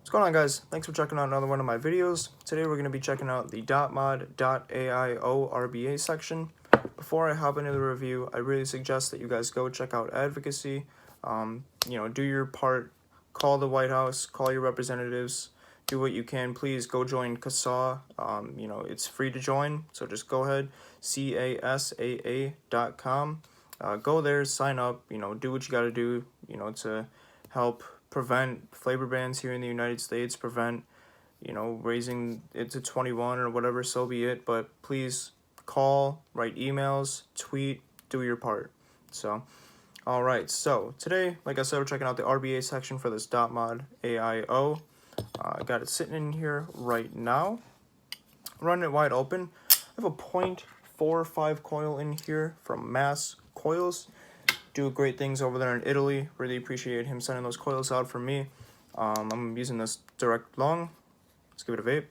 What's going on, guys? Thanks for checking out another one of my videos. Today we're going to be checking out the Dotmod .AIO RBA section. Before I hop into the review, I really suggest that you guys go check out advocacy. Do your part, call the White House, call your representatives, do what you can. Please go join CASAA. It's free to join, so just go ahead, CASAA.com. Go there, sign up, do what you got to do, to help prevent flavor bans here in the United States, prevent, raising it to 21 or whatever, so be it. But please call, write emails, tweet, do your part. So, all right. So today, like I said, we're checking out the RBA section for this Dotmod AIO. I got it sitting in here right now. Running it wide open. I have a 0.45 coil in here from Mass Coils. Do great things over there in Italy. Really appreciate him sending those coils out for me. I'm using this direct lung. Let's give it a vape.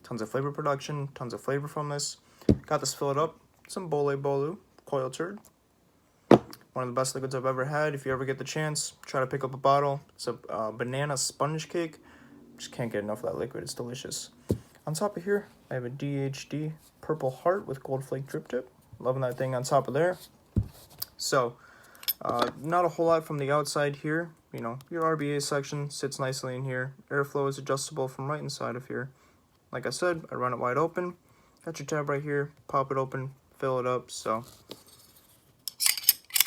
Tons of flavor production, tons of flavor from this. Got this filled up. Some Bole Bolu coil turd. One of the best liquids I've ever had. If you ever get the chance, try to pick up a bottle. It's a banana sponge cake. Just can't get enough of that liquid. It's delicious. On top of here, I have a DHD Purple Heart with Gold Flake Drip Tip. Loving that thing on top of there. So, not a whole lot from the outside here. Your RBA section sits nicely in here. Airflow is adjustable from right inside of here. Like I said, I run it wide open. Got your tab right here. Pop it open, fill it up. So,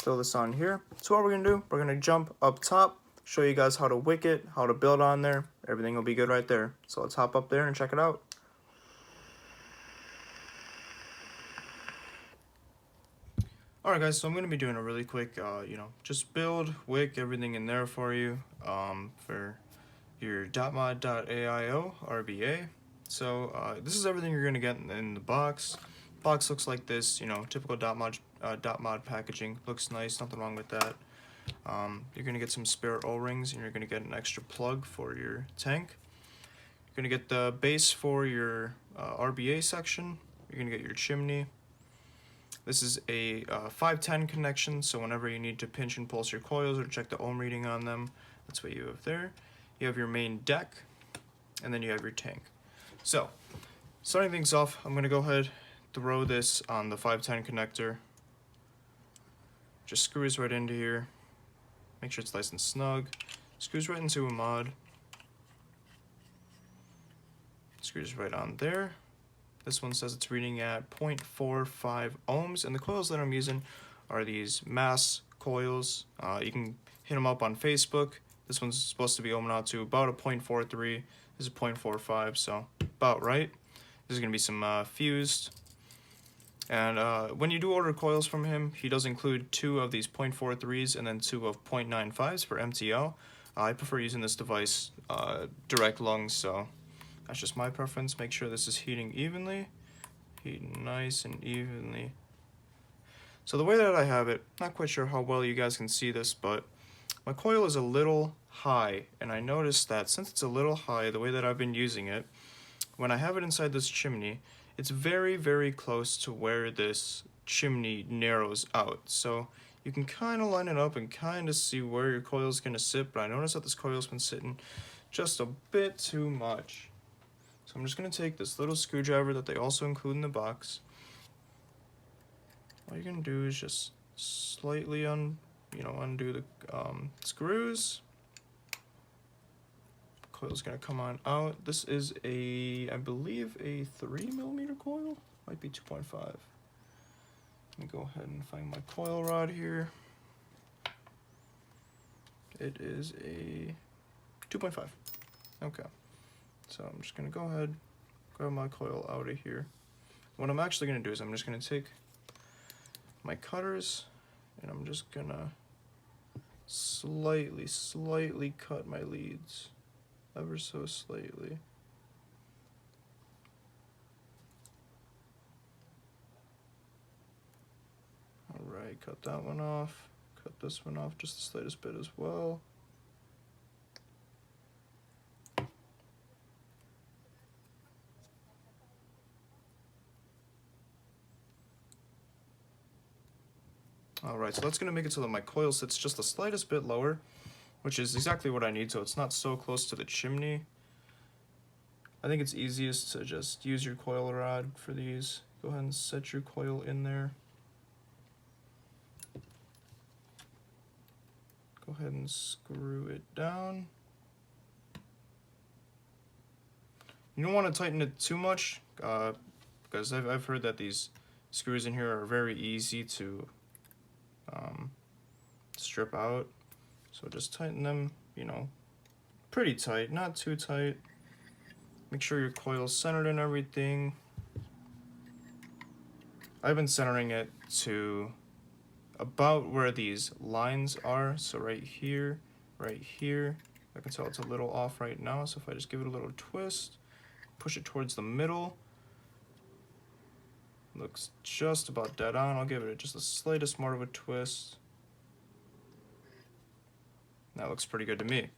fill this on here. So what we're going to do, we're going to jump up top, show you guys how to wick it, how to build on there. Everything will be good right there. So let's hop up there and check it out. Alright guys, so I'm going to be doing a really quick, just build, wick, everything in there for you, for your Dotmod.AIO RBA. So this is everything you're going to get in the box. Box looks like this, typical Dotmod packaging. Looks nice, nothing wrong with that. You're going to get some spare O-rings, and you're going to get an extra plug for your tank. You're going to get the base for your RBA section. You're going to get your chimney. This is a 510 connection, so whenever you need to pinch and pulse your coils or check the ohm reading on them, that's what you have there. You have your main deck, and then you have your tank. So, starting things off, I'm going to go ahead, throw this on the 510 connector. Just screws right into here. Make sure it's nice and snug. Screws right into a mod. Screws right on there. This one says it's reading at 0.45 ohms, and the coils that I'm using are these Mass coils. You can hit them up on Facebook. This one's supposed to be ohming out to about a 0.43. This is 0.45, so about right. This is going to be some fused. And when you do order coils from him, he does include 2 of these 0.43s and then 2 of 0.95s for MTL. I prefer using this device direct lungs, so that's just my preference. Make sure this is heating evenly. Heating nice and evenly. So the way that I have it, not quite sure how well you guys can see this, but my coil is a little high. And I noticed that since it's a little high, the way that I've been using it, when I have it inside this chimney, it's very, very close to where this chimney narrows out. So you can kind of line it up and kind of see where your coil is going to sit, but I noticed that this coil's been sitting just a bit too much. So I'm just going to take this little screwdriver that they also include in the box. All you're going to do is just slightly undo the screws. Coil's going to come on out. This is I believe a 3mm coil. Might be 2.5. Let me go ahead and find my coil rod here. It is a 2.5. Okay. So I'm just going to go ahead, grab my coil out of here. What I'm actually going to do is I'm just going to take my cutters and I'm just going to slightly cut my leads. Ever so slightly. Alright, cut that one off. Cut this one off just the slightest bit as well. Alright, so that's going to make it so that my coil sits just the slightest bit lower, which is exactly what I need, so it's not so close to the chimney. I think it's easiest to just use your coil rod for these. Go ahead and set your coil in there. Go ahead and screw it down. You don't want to tighten it too much, because I've heard that these screws in here are very easy to strip out. So just tighten them, you know, pretty tight, not too tight. Make sure your coil's centered and everything. I've been centering it to about where these lines are. So right here, right here. I can tell it's a little off right now. So if I just give it a little twist, push it towards the middle, looks just about dead on. I'll give it just the slightest more of a twist. That looks pretty good to me.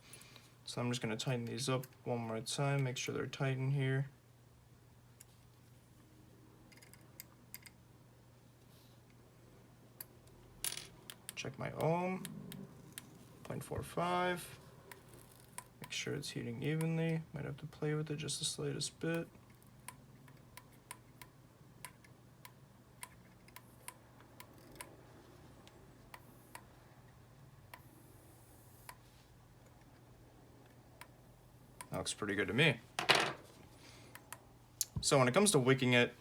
So I'm just going to tighten these up one more time, make sure they're tight in here. Check my ohm, 0.45. Make sure it's heating evenly. Might have to play with it just the slightest bit. That looks pretty good to me. So when it comes to wicking it,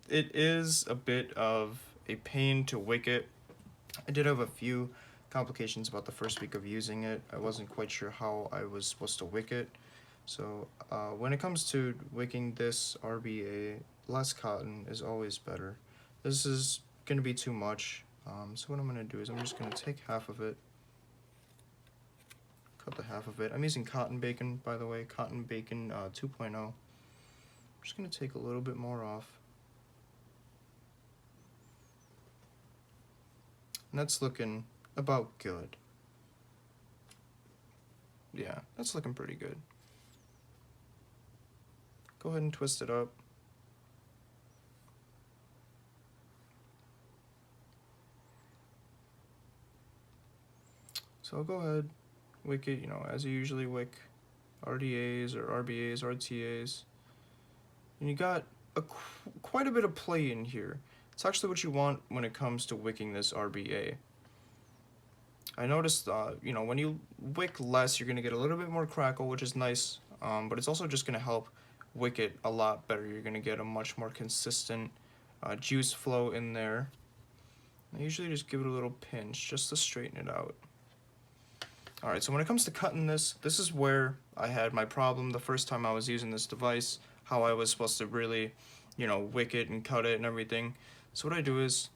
it is a bit of a pain to wick it. I did have a few complications about the first week of using it. I wasn't quite sure how I was supposed to wick it. So when it comes to wicking this RBA, less cotton is always better. This is going to be too much. So what I'm going to do is I'm just going to take half of it. Cut the half of it. I'm using cotton bacon, by the way, cotton bacon 2.0. I'm just going to take a little bit more off. And that's looking about good. Yeah, that's looking pretty good. Go ahead and twist it up. So I'll go ahead, wick it, you know, as you usually wick RDAs or RBAs, RTAs. And you got quite a bit of play in here. It's actually what you want when it comes to wicking this RBA. I noticed, you know, when you wick less, you're going to get a little bit more crackle, which is nice, but it's also just going to help wick it a lot better. You're going to get a much more consistent juice flow in there. I usually just give it a little pinch just to straighten it out. Alright, so when it comes to cutting this, this is where I had my problem the first time I was using this device, how I was supposed to really, you know, wick it and cut it and everything. So what I do is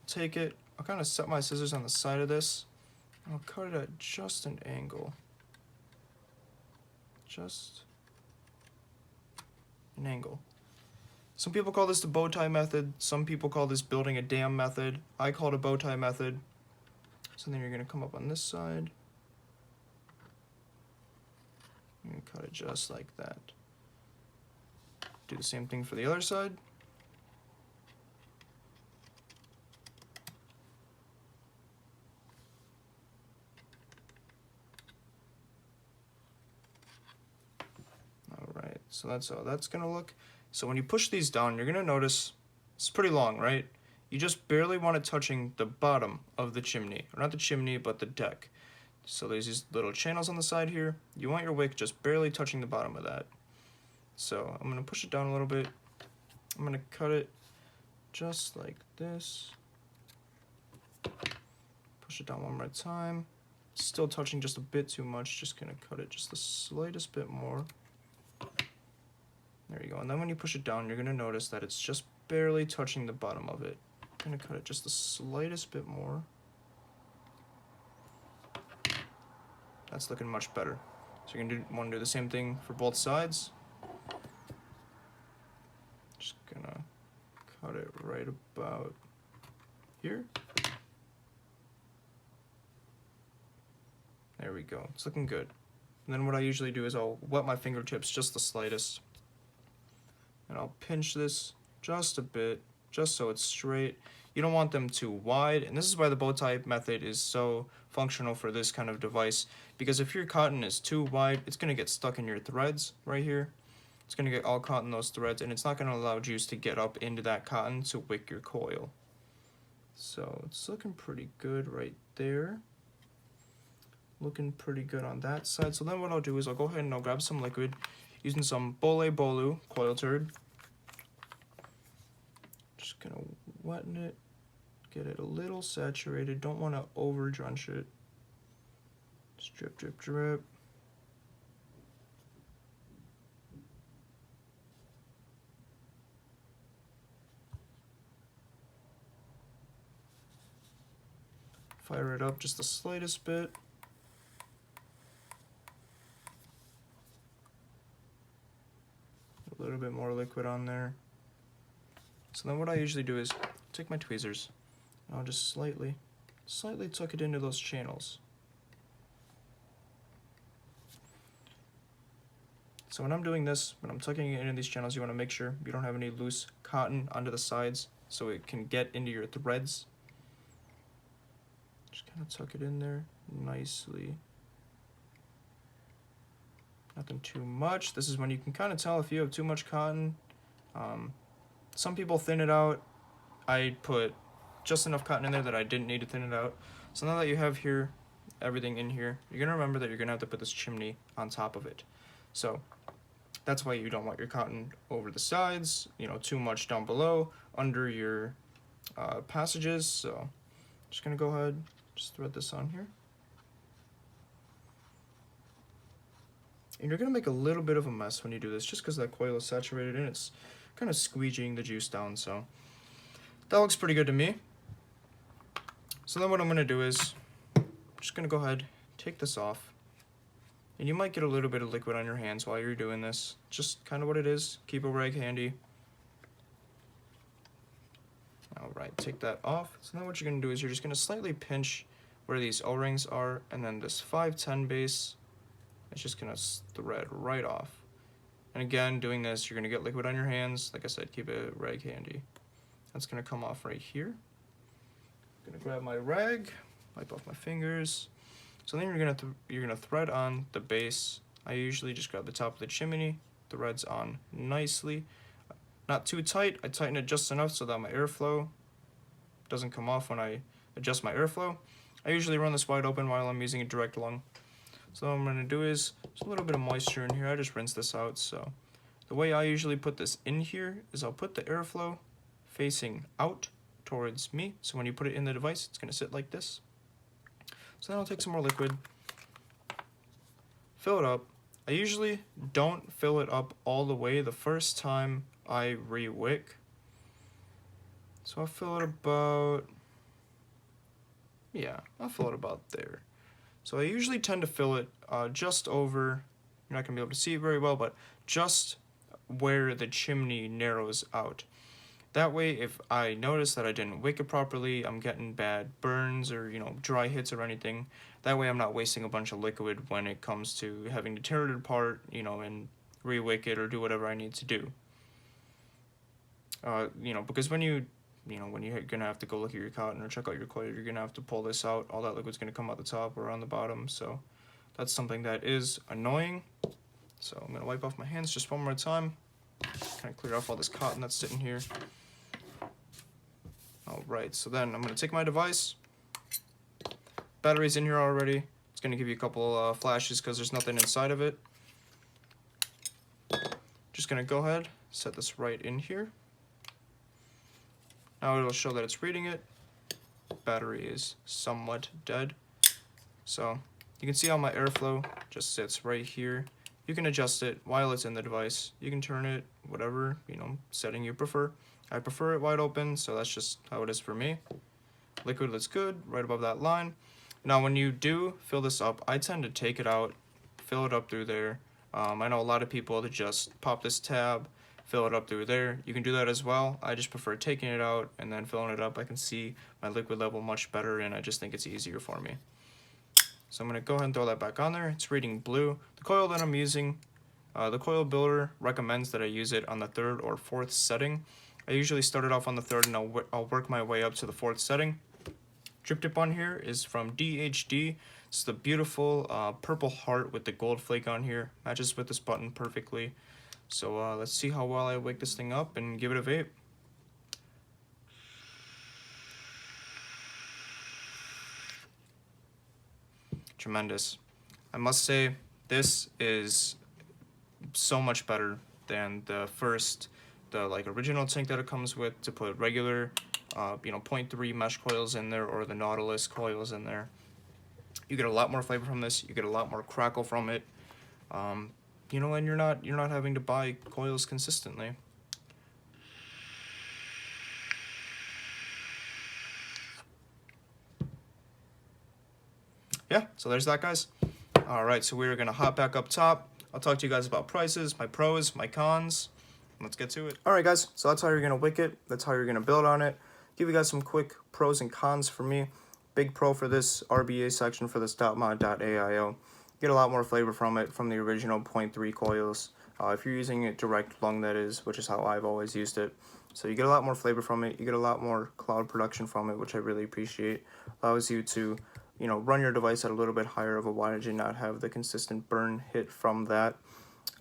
take it, I'll kind of set my scissors on the side of this, and I'll cut it at just an angle. Just an angle. Some people call this the bow tie method, some people call this building a dam method. I call it a bow tie method. So then you're going to come up on this side. And cut it just like that. Do the same thing for the other side. Alright, so that's how that's going to look. So when you push these down, you're going to notice it's pretty long, right? You just barely want it touching the bottom of the chimney. Or not the chimney, but the deck. So there's these little channels on the side here. You want your wick just barely touching the bottom of that. So I'm going to push it down a little bit. I'm going to cut it just like this. Push it down one more time. Still touching just a bit too much. Just going to cut it just the slightest bit more. There you go. And then when you push it down, you're going to notice that it's just barely touching the bottom of it. I'm going to cut it just the slightest bit more. That's looking much better. So you're going to want to do the same thing for both sides. Just gonna cut it right about here. There we go. It's looking good. And then what I usually do is I'll wet my fingertips just the slightest. And I'll pinch this just a bit, just so it's straight. You don't want them too wide, and this is why the bow tie method is so functional for this kind of device, because if your cotton is too wide, it's going to get stuck in your threads right here. It's going to get all caught in those threads, and it's not going to allow juice to get up into that cotton to wick your coil. So it's looking pretty good right there. Looking pretty good on that side. So then what I'll do is I'll go ahead and I'll grab some liquid using some Bole Bolu coil turd. Just gonna wetten it, get it a little saturated. Don't want to over drench it. Just drip, drip, drip. Fire it up just the slightest bit. A little bit more liquid on there. So then what I usually do is take my tweezers and I'll just slightly tuck it into those channels. So when I'm doing this, when I'm tucking it into these channels, you want to make sure you don't have any loose cotton onto the sides so it can get into your threads. Just kind of tuck it in there nicely. Nothing too much. This is when you can kind of tell if you have too much cotton. Some people thin it out. I put just enough cotton in there that I didn't need to thin it out. So now that you have here, everything in here, you're going to remember that you're going to have to put this chimney on top of it. So that's why you don't want your cotton over the sides, you know, too much down below, under your passages. So just going to go ahead, just thread this on here. And you're going to make a little bit of a mess when you do this, just because that coil is saturated and it's kind of squeegeeing the juice down. So that looks pretty good to me. So then what I'm going to do is I'm just going to go ahead, take this off. And you might get a little bit of liquid on your hands while you're doing this. Just kind of what it is. Keep a rag handy. Alright, take that off. So then what you're going to do is you're just going to slightly pinch where these O-rings are, and then this 510 base, it's just going to thread right off. And again, doing this, you're going to get liquid on your hands. Like I said, keep a rag handy. That's going to come off right here. I'm going to grab my rag, wipe off my fingers. So then you're gonna thread on the base. I usually just grab the top of the chimney, threads on nicely. Not too tight, I tighten it just enough so that my airflow doesn't come off when I adjust my airflow. I usually run this wide open while I'm using a direct lung. So what I'm gonna do is, there's a little bit of moisture in here, I just rinse this out. So the way I usually put this in here is I'll put the airflow facing out towards me. So when you put it in the device, it's gonna sit like this. So then I'll take some more liquid, fill it up. I usually don't fill it up all the way the first time I re-wick. So I'll fill it about, yeah, I'll fill it about there. So I usually tend to fill it just over, you're not gonna be able to see it very well, but just where the chimney narrows out. That way, if I notice that I didn't wick it properly, I'm getting bad burns or, you know, dry hits or anything. That way I'm not wasting a bunch of liquid when it comes to having to tear it apart, you know, and re-wick it or do whatever I need to do. You know, because when you're gonna have to go look at your cotton or check out your coil, you're gonna have to pull this out. All that liquid's gonna come out the top or on the bottom. So that's something that is annoying. So I'm gonna wipe off my hands just one more time. Kind of clear off all this cotton that's sitting here. Alright, so then I'm going to take my device. Battery's in here already. It's going to give you a couple flashes because there's nothing inside of it. Just going to go ahead, set this right in here. Now it'll show that it's reading it. Battery is somewhat dead. So you can see how my airflow just sits right here. You can adjust it while it's in the device. You can turn it whatever, you know, setting you prefer. I prefer it wide open, so that's just how it is for me. Liquid looks good, right above that line. Now when you do fill this up, I tend to take it out, fill it up through there. I know a lot of people that just pop this tab, fill it up through there. You can do that as well. I just prefer taking it out and then filling it up. I can see my liquid level much better, and I just think it's easier for me. So I'm going to go ahead and throw that back on there. It's reading blue. The coil that I'm using, the coil builder recommends that I use it on the 3rd or 4th setting. I usually start it off on the third, and I'll work my way up to the fourth setting. Drip tip on here is from DHD. It's the beautiful purple heart with the gold flake on here. Matches with this button perfectly. So let's see how well I wake this thing up and give it a vape. Tremendous. I must say, this is so much better than the original tank that it comes with, to put regular 0.3 mesh coils in there, or the Nautilus coils in there. You get a lot more flavor from this. You get a lot more crackle from it. And you're not having to buy coils consistently. Yeah, so there's that, guys. All right, so we're gonna hop back up top. I'll talk to you guys about prices, my pros, my cons. Let's get to it. All right, guys, so that's how you're gonna wick it. That's how you're gonna build on it. Give you guys some quick pros and cons for me. Big pro for this RBA section for this Dotmod.AIO. Get a lot more flavor from it, from the original 0.3 coils. If you're using it direct lung, that is, which is how I've always used it. So you get a lot more flavor from it. You get a lot more cloud production from it, which I really appreciate. Allows you to run your device at a little bit higher of a wattage and not have the consistent burn hit from that.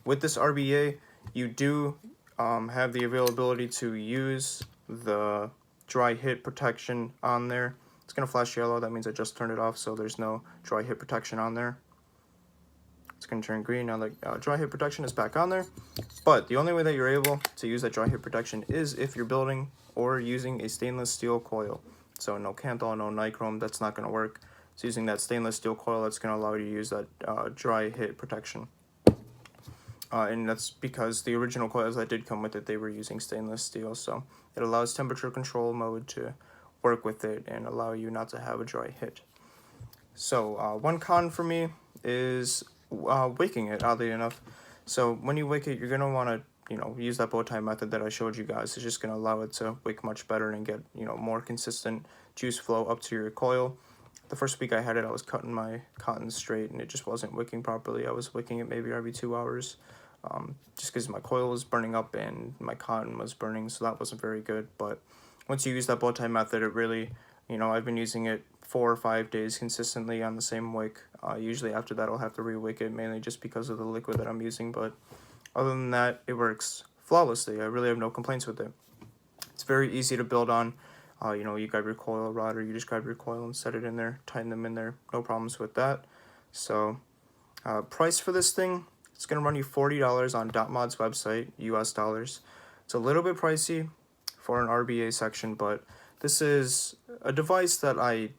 With this RBA, you do have the availability to use the dry hit protection on there. It's going to flash yellow. That means I just turned it off, so there's no dry hit protection on there. It's going to turn green now. The dry hit protection is back on there. But the only way that you're able to use that dry hit protection is if you're building or using a stainless steel coil. So no Kanthal, no nichrome, that's not going to work. It's using that stainless steel coil that's going to allow you to use that dry hit protection. And that's because the original coils that did come with it, they were using stainless steel. So it allows temperature control mode to work with it and allow you not to have a dry hit. So one con for me is wicking it, oddly enough. So when you wick it, you're going to want to use that bow tie method that I showed you guys. It's just going to allow it to wick much better and get more consistent juice flow up to your coil. The first week I had it, I was cutting my cotton straight and it just wasn't wicking properly. I was wicking it maybe every 2 hours, just because my coil was burning up and my cotton was burning, so that wasn't very good. But once you use that bow tie method, it really, I've been using it 4 or 5 days consistently on the same wick. Usually after that I'll have to re-wick it, mainly just because of the liquid that I'm using, but other than that, it works flawlessly. I really have no complaints with it. It's very easy to build on. You grab your coil rod, or you just grab your coil and set it in there, tighten them in there, no problems with that. So price for this thing, it's going to run you $40 on Dotmod's website, US dollars. It's a little bit pricey for an RBA section, but this is a device that I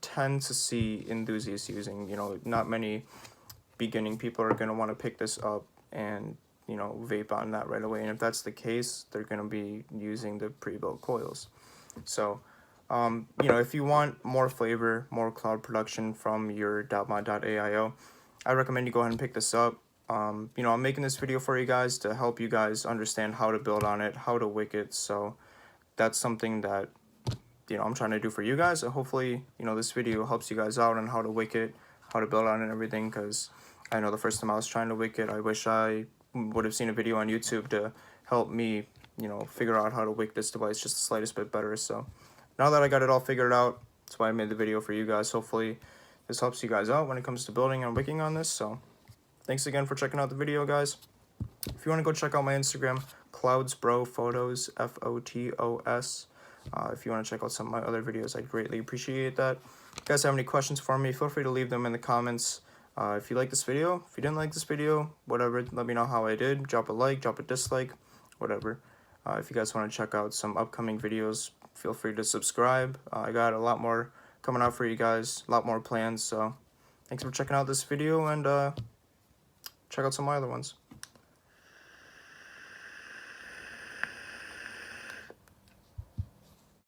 tend to see enthusiasts using. Not many beginning people are going to want to pick this up and vape on that right away, and if that's the case, they're going to be using the pre-built coils. So if you want more flavor, more cloud production from your Dotmod.AIO, I recommend you go ahead and pick this up. I'm making this video for you guys to help you guys understand how to build on it, how to wick it. So that's something that I'm trying to do for you guys. So hopefully this video helps you guys out on how to wick it, how to build on it and everything, because I know the first time I was trying to wick it, I wish I would have seen a video on YouTube to help me figure out how to wick this device just the slightest bit better. So now that I got it all figured out, that's why I made the video for you guys. Hopefully this helps you guys out when it comes to building and wicking on this. So thanks again for checking out the video, guys. If you want to go check out my Instagram, cloudsbrophotos, Photos. If you want to check out some of my other videos, I'd greatly appreciate that. If you guys have any questions for me, feel free to leave them in the comments. If you like this video, if you didn't like this video, whatever, let me know how I did. Drop a like, drop a dislike, whatever. If you guys want to check out some upcoming videos, feel free to subscribe. I got a lot more coming out for you guys, a lot more plans. So thanks for checking out this video, and check out some of my other ones.